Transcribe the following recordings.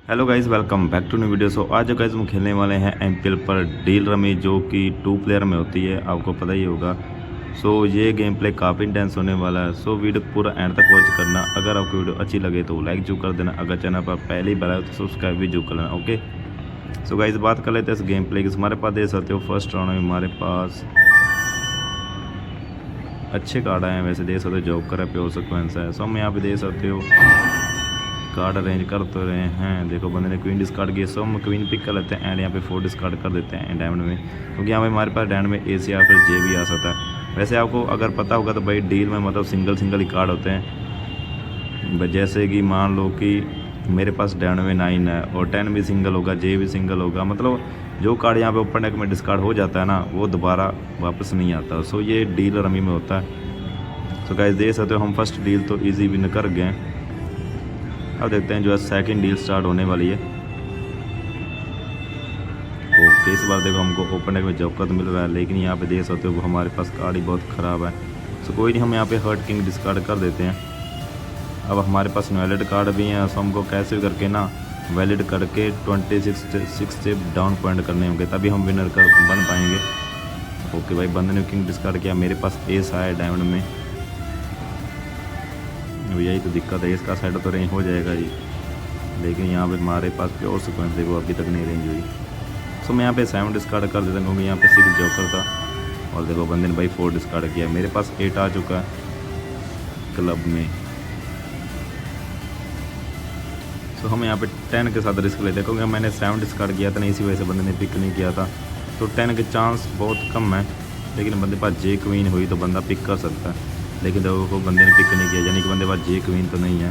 Hello guys, welcome back to new video. So आज जो guys हम खेलने वाले हैं एमपीएल पर डील रमी, जो कि 2 प्लेयर में होती है, आपको पता ही होगा। सो ये गेम प्ले काफ़ी इंटेंस होने वाला है। सो वीडियो पूरा एंड तक वॉच करना। अगर आपको वीडियो अच्छी लगे तो लाइक जरूर कर देना। अगर चैनल पर पहली बार आए तो सब्सक्राइब भी जरूर कर लेना। ओके, सो गाइस बात कर लेते हैं इस गेम प्ले की। हमारे पास दे सकते हो फर्स्ट राउंड में हमारे पास अच्छे कार्ड आए हैं। वैसे दे सकते हो जॉकर है, प्योर सिक्वेंस है। सो हम यहाँ पे दे सकते हो कार्ड अरेंज कर तो रहे हैं। देखो बंदे ने क्वीन डिस्कार्ड किया, सो हम क्वीन पिक कर लेते हैं एंड यहाँ पे 4 डिस्कार्ड कर देते हैं डायमंड में, क्योंकि यहाँ पे हमारे पास डायमंड में एस या फिर जे भी आ सकता है। वैसे आपको अगर पता होगा तो भाई डील में मतलब सिंगल सिंगल ही कार्ड होते हैं। जैसे कि मान लो कि मेरे पास डायमंड में 9 है और 10 भी सिंगल होगा, जे भी सिंगल होगा। मतलब जो कार्ड यहाँ पे ओपन डेक में डिस्कार्ड हो जाता है ना, वो दोबारा वापस नहीं आता। सो ये डील रमी में होता है। सो गाइस देख सकते हो हम फर्स्ट डील तो ईजी विन कर गए। अब देखते हैं जो है सेकंड डील स्टार्ट होने वाली है। ओके, इस बार देखो हमको ओपन डेक में जॉकर तो मिल रहा है, लेकिन यहाँ पे देख सकते हो हमारे पास कार्ड ही बहुत ख़राब है। सो कोई नहीं, हम यहाँ पे हर्ट किंग डिस्कार्ड कर देते हैं। अब हमारे पास वैलिड कार्ड भी हैं, सो हमको कैसे भी करके ना वैलिड करके 26 से डाउन पॉइंट करने होंगे, तभी हम विनर कर बन पाएंगे। ओके भाई, बंदे ने किंग डिस्कार्ड किया, मेरे पास एस आया डायमंड में। यही तो दिक्कत है, इसका साइड तो रेंज हो जाएगा जी, लेकिन यहाँ पे हमारे पास प्योर सिक्वेंस देखो अभी तक नहीं रेंज हुई। सो मैं यहाँ पे 7 डिस्कार्ड कर देता हूँ, क्योंकि यहाँ पे 6 जॉकर था। और देखो बंदे ने भाई 4 डिस्कार्ड किया, मेरे पास 8 आ चुका है क्लब में। सो हम यहाँ पे 10 के साथ रिस्क लेते हैं, क्योंकि मैंने 7 डिस्कार्ड किया था ना, इसी वजह से बंदे ने पिक नहीं किया था। तो 10 के चांस बहुत कम है, लेकिन बंदे पास जे क्वीन हुई तो बंदा पिक कर सकता है। लेकिन देखो बंदे ने पिक नहीं किया, यानी कि बंदे पास जे क्वीन तो नहीं है।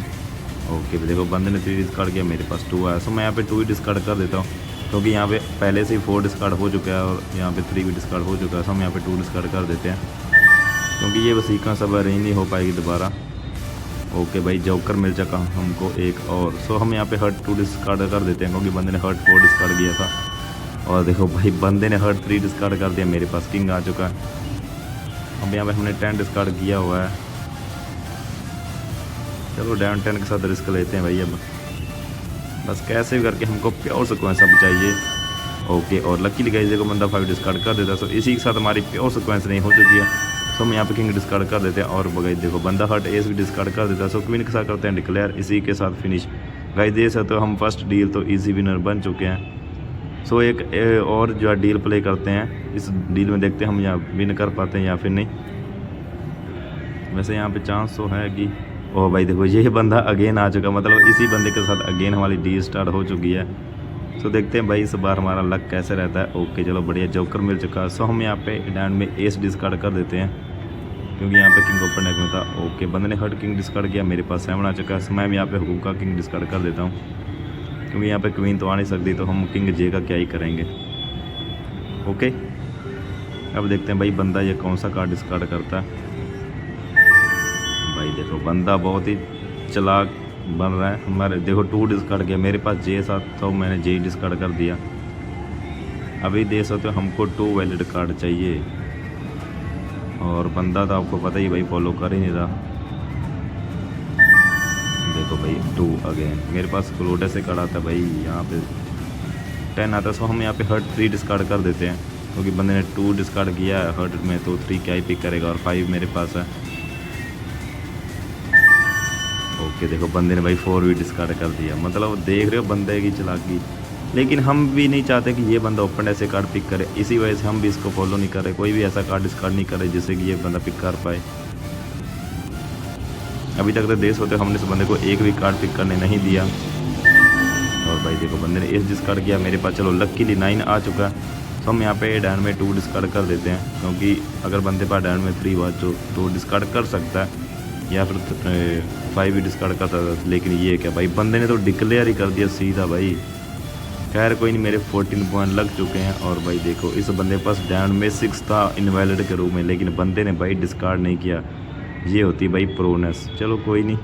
ओके, देखो बंदे ने 3 डिस्कार्ड किया, मेरे पास 2 आया। सो मैं यहाँ पे 2 ही डिस्कार्ड कर देता हूँ, क्योंकि यहाँ पे पहले से ही 4 डिस्कार्ड हो चुका है और यहाँ पे 3 भी डिस्कार्ड हो चुका है। सो हम यहाँ पे 2 डिस्कार्ड कर देते हैं, क्योंकि ये वसीका सब अरेंज नहीं हो पाएगी दोबारा। ओके भाई, जॉकर मिल चुका हमको एक और। सो हम यहाँ पे हर्ट 2 डिस्कार्ड कर देते हैं, क्योंकि बंदे ने हर्ट 4 डिस्कार्ड किया था। और देखो भाई बंदे ने हर्ट 3 डिस्कार्ड कर दिया, मेरे पास किंग आ चुका है। अब यहाँ पे हमने 10 डिस्कार्ड किया हुआ है। चलो डायमंड 10 के साथ रिस्क लेते हैं भाई। अब बस कैसे भी करके हमको प्योर सिक्वेंस अब चाहिए। ओके, और लकी गाइस देखो बंदा 5 डिस्कार्ड कर देता है। सो इसी के साथ हमारी प्योर सिक्वेंस नहीं हो चुकी है। सो हम यहाँ पे किंग डिस्कार्ड कर देते हैं, और गाइस देखो बंदा हर्ट एस भी डिस्कार्ड कर देता है। सो क्वीन के साथ करते हैं डिक्लेयर, इसी के साथ फिनिश। गाइस देख सकते हो हम फर्स्ट डील तो ईजी विनर बन चुके हैं। सो एक और जो है डील प्ले करते हैं, इस डील में देखते हैं हम यहाँ विन कर पाते हैं या फिर नहीं। वैसे यहाँ पे चांस तो है कि ओह भाई देखो ये बंदा अगेन आ चुका, मतलब इसी बंदे के साथ अगेन हमारी डील स्टार्ट हो चुकी है। सो देखते हैं भाई इस बार हमारा लक कैसे रहता है। ओके चलो बढ़िया, जॉकर मिल चुका है। सो हम यहाँ पे डायमंड में एस डिस्कार्ड कर देते हैं, क्योंकि यहाँ पे किंग ओपन डेक में था। ओके, बंदे ने हर्ट किंग डिस्कार्ड किया, मेरे पास 7 आ चुका है। सो मैं यहाँ पे हुकूक का किंग डिस्कार्ड कर देता हूँ, क्योंकि यहाँ पे क्वीन तो आ नहीं सकती, तो हम किंग जे का क्या ही करेंगे। ओके, अब देखते हैं भाई बंदा ये कौन सा कार्ड डिस्कार्ड करता है। भाई देखो बंदा बहुत ही चालाक बन रहा है। हमारे देखो 2 डिस्कार्ड किया, मेरे पास जे साथ तो मैंने जे डिस्कार्ड कर दिया। अभी देख सकते हो हमको 2 वैलिड कार्ड चाहिए, और बंदा तो आपको पता ही भाई फॉलो कर ही नहीं रहा। देखो भाई 2 अगेन, मेरे पास क्लोडे से कार्ड आता है भाई, यहाँ पे 10 आता है। सो हम यहाँ पे हर्ट 3 डिस्कार्ड कर देते हैं, क्योंकि बंदे ने 2 डिस्कार्ड किया है हर्ट में, तो 3 क्या ही पिक करेगा, और 5 मेरे पास है। ओके, देखो बंदे ने भाई 4 भी डिस्कार्ड कर दिया। मतलब देख रहे हो बंदे की चालाकी। लेकिन हम भी नहीं चाहते कि ये बंदा ओपन ऐसे कार्ड पिक करे, इसी वजह से हम भी इसको फॉलो नहीं कर रहे। कोई भी ऐसा कार्ड डिस्कार्ड नहीं करे जिससे कि ये बंदा पिक कर पाए। अभी तक तो देश होते हमने इस बंदे को एक भी कार्ड पिक करने नहीं दिया। और भाई देखो बंदे ने एस डिस्कार्ड किया, मेरे पास चलो लकीली 9 आ चुका है। तो हम यहाँ पे डायमंड में 2 डिस्कार्ड कर देते हैं, क्योंकि अगर बंदे पास डायमंड में 3 बार तो डिस्कार्ड कर सकता है, या फिर 5 भी डिस्कार्ड कर सकता है। लेकिन ये क्या भाई, बंदे ने तो डिक्लेयर ही कर दिया सीधा भाई। खैर कोई नहीं, मेरे 14 पॉइंट लग चुके हैं। और भाई देखो इस बंदे के पास डायमंड में 6 था इनवैलिड के रूप में, लेकिन बंदे ने भाई डिस्कार्ड नहीं किया। ये होती भाई प्रोनेस। चलो कोई नहीं,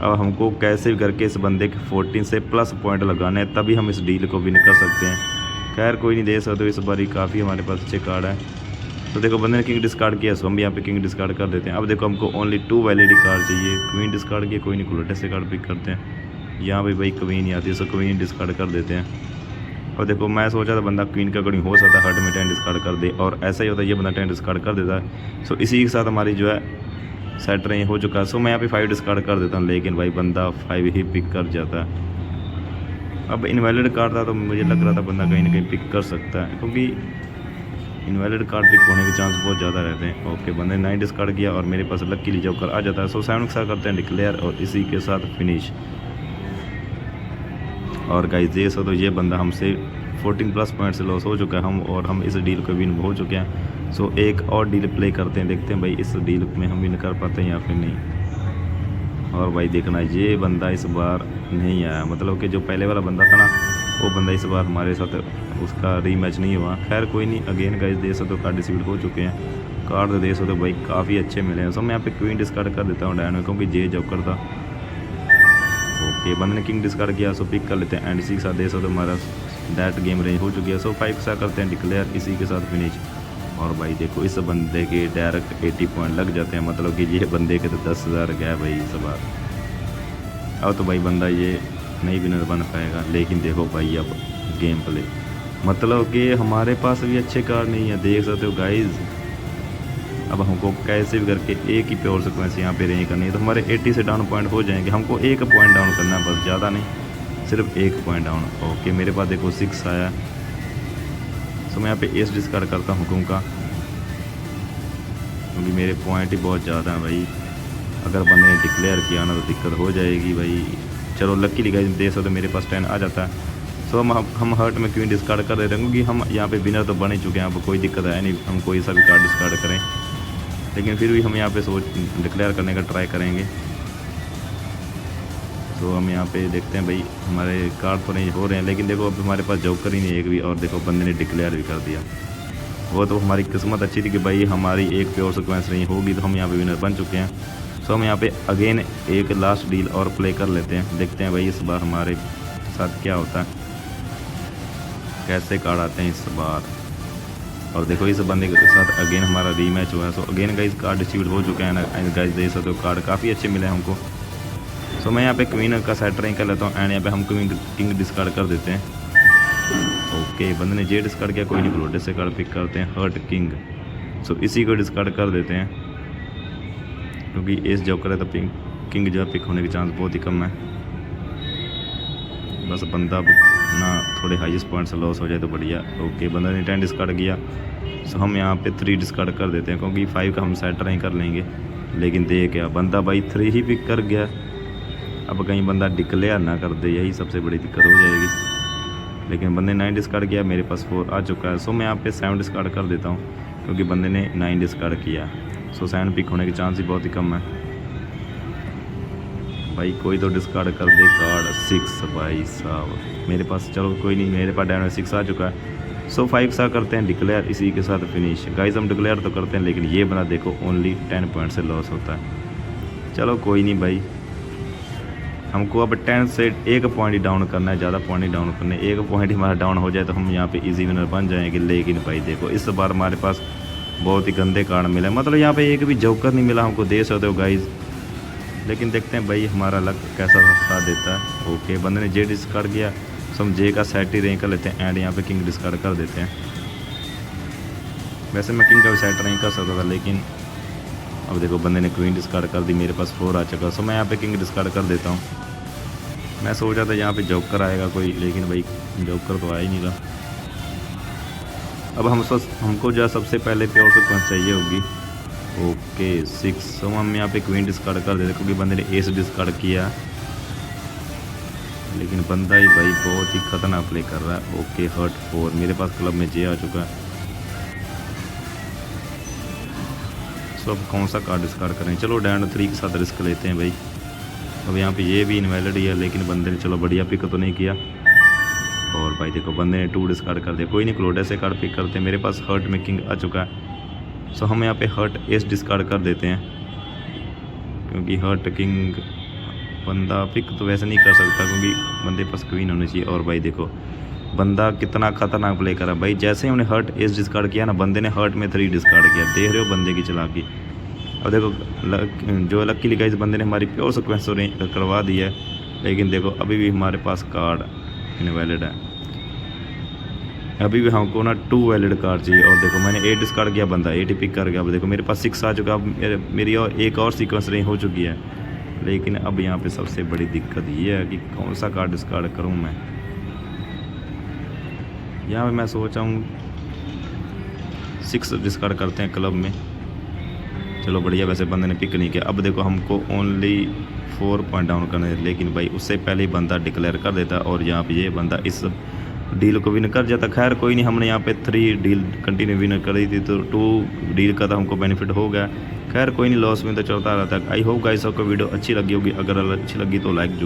अब हमको कैसे भी करके इस बंदे के 14 से प्लस पॉइंट लगाने हैं, तभी हम इस डील को विन कर सकते हैं। खैर कोई नहीं, दे सकते हो इस बार ही काफ़ी हमारे पास अच्छे कार्ड हैं। तो देखो बंदे ने किंग डिस्कार्ड किया, सो हम यहाँ पे किंग डिस्कार्ड कर देते हैं। अब देखो हमको ओनली 2 वैलिड कार्ड चाहिए। क्वीन डिस्कार्ड किया, कोई नहीं, क्लोटे से कार्ड पिक करते हैं। यहाँ पे भाई क्वीन ही आती है, सो क्वीन डिस्कार्ड कर देते हैं। और देखो मैं सोचा था बंदा क्वीन का अकॉर्डिंग हो सकता है हर्ट में 10 डिस्कार्ड कर दे, और ऐसा ही होता है, ये बंदा 10 डिस्कार्ड कर देता है। सो इसी के साथ हमारी जो है सेट रेंज हो चुका है। सो मैं यहाँ पे 5 डिस्कार्ड कर देता हूँ, लेकिन भाई बंदा 5 ही पिक कर जाता है। अब इनवैलिड कार्ड था तो मुझे लग रहा था बंदा कहीं ना कहीं पिक कर सकता है, क्योंकि इनवैलिड कार्ड पिक होने के चांस बहुत ज़्यादा रहते हैं। ओके, बंदे 9 डिस्कार्ड किया और मेरे पास लकीली जोकर आ जाता है। सो 7 के साथ करते हैं डिक्लेयर और इसी के साथ फिनिश। और गाइस ये सो तो ये बंदा हमसे 14 प्लस पॉइंट से लॉस हो चुका है हम इस डील को विन हो चुके हैं। सो एक और डील प्ले करते हैं, देखते हैं भाई इस डील में हम विन कर पाते हैं या फिर नहीं। और भाई देखना ये बंदा इस बार नहीं आया, मतलब कि जो पहले वाला बंदा था ना वो बंदा इस बार हमारे साथ उसका रीमैच नहीं हुआ। खैर कोई नहीं, अगेन गाइस दे सकते हो कार्ड डिस्ट्रीब्यूट हो चुके हैं। कार्ड दे सकते हो भाई काफ़ी अच्छे मिले हैं। सो मैं यहाँ पे क्वीन डिस्कार्ड कर देता हूँ डायनो, क्योंकि जे जोकर था। ओके, बंदे ने किंग डिस्कार्ड किया, सो पिक कर लेते हैं एंड इसी के साथ दे सकते हो हमारा दैट गेम रेंज हो चुकी है। सो 5 के साथ करते हैं डिक्लेयर, इसी के साथ फिनिश। और भाई देखो इस बंदे के डायरेक्ट 80 पॉइंट लग जाते हैं, मतलब कि ये बंदे के तो 10,000 गया भाई इस बार। अब तो भाई बंदा ये नहीं विनर बन पाएगा। लेकिन देखो भाई अब गेम प्ले, मतलब कि हमारे पास भी अच्छे कार्ड नहीं है, देख सकते हो गाइज। अब हमको कैसे भी करके एक ही प्योर सीक्वेंस यहाँ पे रेंज करनी है, तो हमारे 80 से डाउन पॉइंट हो जाएंगे। हमको एक पॉइंट डाउन करना है बस, ज़्यादा नहीं, सिर्फ एक पॉइंट डाउन। ओके, मेरे पास देखो 6 आया। सो मैं यहाँ पे एस डिस्कार्ड करता हूँ हुकुम का, क्योंकि मेरे पॉइंट ही बहुत ज़्यादा हैं भाई। अगर बंदे ने डिक्लेयर किया ना तो दिक्कत हो जाएगी भाई। चलो लकीली गाइस दे सकते मेरे पास 10 आ जाता है। सो हम हर्ट में क्वीन डिस्कार्ड कर देते हैं, क्योंकि हम यहाँ पे विनर तो बन ही चुके हैं। अब कोई दिक्कत है नहीं, हम कोई सा भी कार्ड डिस्कार्ड करें, लेकिन फिर भी हम यहाँ पे सोच डिक्लेयर करने का ट्राई करेंगे। तो हम यहाँ पे देखते हैं भाई हमारे कार्ड तो नहीं हो रहे हैं, लेकिन देखो अब हमारे पास जोकर ही नहीं एक भी, और देखो बंदे ने डिक्लेयर भी कर दिया। वो तो हमारी किस्मत अच्छी थी कि भाई हमारी एक प्योर सीक्वेंस नहीं होगी, तो हम यहाँ पे विनर बन चुके हैं। सो हम यहाँ पे अगेन एक लास्ट डील और प्ले कर लेते हैं, देखते हैं भाई इस बार हमारे साथ क्या होता है, कैसे कार्ड आते हैं इस बार। और देखो इस बंदे के साथ अगेन हमारा रीमैच हुआ है। So again guys card distribute हो चुके हैं गाइस, देख सकते हो कार्ड काफ़ी अच्छे मिले हैं हमको। सो मैं यहाँ पे क्वीन का सेट रैंक कर लेता हूँ एंड यहाँ पे हम किंग डिस्कार्ड कर देते हैं। ओके, बंदे ने जे डिस्कार्ड किया, कोई नहीं, ग्लोडे से कार्ड पिक करते हैं हर्ट किंग। सो इसी को डिस्कार्ड कर देते हैं, क्योंकि एस जोकर है तो किंग जो है पिक होने के चांस बहुत ही कम है। बस बंदा ना थोड़े हाईएस्ट पॉइंट से लॉस हो जाए तो बढ़िया। ओके, बंदा ने 10 डिस्कार्ड किया। सो हम यहाँ पे 3 डिस्कार्ड कर देते हैं, क्योंकि 5 का हम सेट नहीं कर लेंगे। लेकिन दे क्या बंदा भाई 3 ही पिक कर गया। अब कहीं बंदा डिक्लेयर ना कर दे, यही सबसे बड़ी दिक्कत हो जाएगी। लेकिन बंदे 9 डिस्कार्ड किया, मेरे पास 4 आ चुका है। सो मैं यहाँ पे 7 डिस्कार्ड कर देता हूँ, क्योंकि बंदे ने 9 डिस्कार्ड किया। सो 7 पिक होने के चांस ही बहुत ही कम है। भाई कोई तो डिस्कार्ड कर दे कार्ड। 6 भाई साहब मेरे पास, चलो कोई नहीं, मेरे पास डायनो 6 आ चुका है। सो 5 सा करते हैं डिक्लेयर, इसी के साथ फिनिश। गाइस हम डिक्लेयर तो करते हैं, लेकिन ये बना देखो ओनली 10 पॉइंट से लॉस होता है। चलो कोई नहीं भाई, हमको अब 10 से 1 पॉइंट ही डाउन करना है, ज़्यादा पॉइंट ही डाउन करना है। 1 पॉइंट ही हमारा डाउन हो जाए तो हम यहाँ पे इजी विनर बन जाएंगे। लेकिन भाई देखो इस बार हमारे पास बहुत ही गंदे कार्ड मिले, मतलब यहाँ पे एक भी जोकर नहीं मिला हमको, दे सकते हो गाइज। लेकिन देखते हैं भाई हमारा लक कैसा साथ देता है। ओके, बंदे ने जे डिस्कार्ड किया, सो हम जे का सेट ही रेंज कर लेते हैं एंड यहाँ पे किंग डिस्कार्ड कर देते हैं। वैसे मैं किंग का भी सेट नहीं कर सकता था, लेकिन अब देखो बंदे ने क्वीन डिस्कार्ड कर दी, मेरे पास 4 आ चुका। सो मैं यहाँ पे किंग डिस्कार्ड कर देता हूँ। मैं सोचा था यहाँ पे जोकर आएगा कोई, लेकिन भाई जोकर तो आ ही नहीं रहा। अब हमको जो है सबसे पहले प्योर सीक्वेंस चाहिए होगी। ओके 6, सो हम यहाँ पे क्वीन डिस्कार्ड कर देते, क्योंकि बंदे ने एस डिस्कार्ड किया। लेकिन बंदा ही भाई बहुत ही खतरनाक प्ले कर रहा है। ओके हर्ट 4, मेरे पास क्लब में जे आ चुका है। सो अब कौन सा कार्ड डिस्कार्ड करें, चलो डैंड 3 के साथ रिस्क लेते हैं भाई। अब यहाँ पे ये भी इनवैलिड ही है, लेकिन बंदे ने चलो बढ़िया पिक तो नहीं किया। और भाई देखो बंदे ने 2 डिस्कार्ड कर दिया, कोई नहीं, क्लोडे से कार्ड पिक करते हैं। मेरे पास हर्ट में किंग आ चुका है। सो हम यहाँ पे हर्ट एस डिस्कार्ड कर देते हैं, क्योंकि हर्ट किंग बंदा पिक तो वैसे नहीं कर सकता, क्योंकि बंदे पास क्वीन होनी चाहिए। और भाई देखो बंदा कितना खतरनाक प्ले करा भाई, जैसे ही हमने हर्ट एस डिस्कार्ड किया ना, बंदे ने हर्ट में 3 डिस्कार्ड किया। देख रहे हो बंदे की चालाकी। अब देखो जो लकीली गाइस बंदे ने हमारी प्योर सीक्वेंस करवा दी है, लेकिन देखो अभी भी हमारे पास कार्ड इनवैलिड है, अभी भी हमको ना 2 वैलिड कार्ड चाहिए। और देखो मैंने 8 डिस्कार्ड किया, बंदा 8 ही पिक कर गया। अब देखो मेरे पास 6 आ चुका, अब मेरी और एक और सीक्वेंस नहीं हो चुकी है। लेकिन अब यहाँ पे सबसे बड़ी दिक्कत ये है कि कौन सा कार्ड डिस्कार्ड करूँ मैं। यहाँ पे मैं सोचा हूँ 6 डिस्कार्ड करते हैं क्लब में। चलो बढ़िया, वैसे बंदे ने पिक नहीं किया। अब देखो हमको ओनली 4 पॉइंट डाउन करने हैं, लेकिन भाई उससे पहले ही बंदा डिक्लेयर कर देता और यहाँ पे ये बंदा इस डील को विन कर जाता। खैर कोई नहीं, हमने यहाँ पे 3 डील कंटिन्यू विन करी थी तो 2 डील का तो हमको बेनिफिट हो गया। खैर कोई नहीं, लॉस में तो चलता रहता है। आई होप गाइस आपको वीडियो अच्छी लगी होगी, अगर अच्छी लगी तो लाइक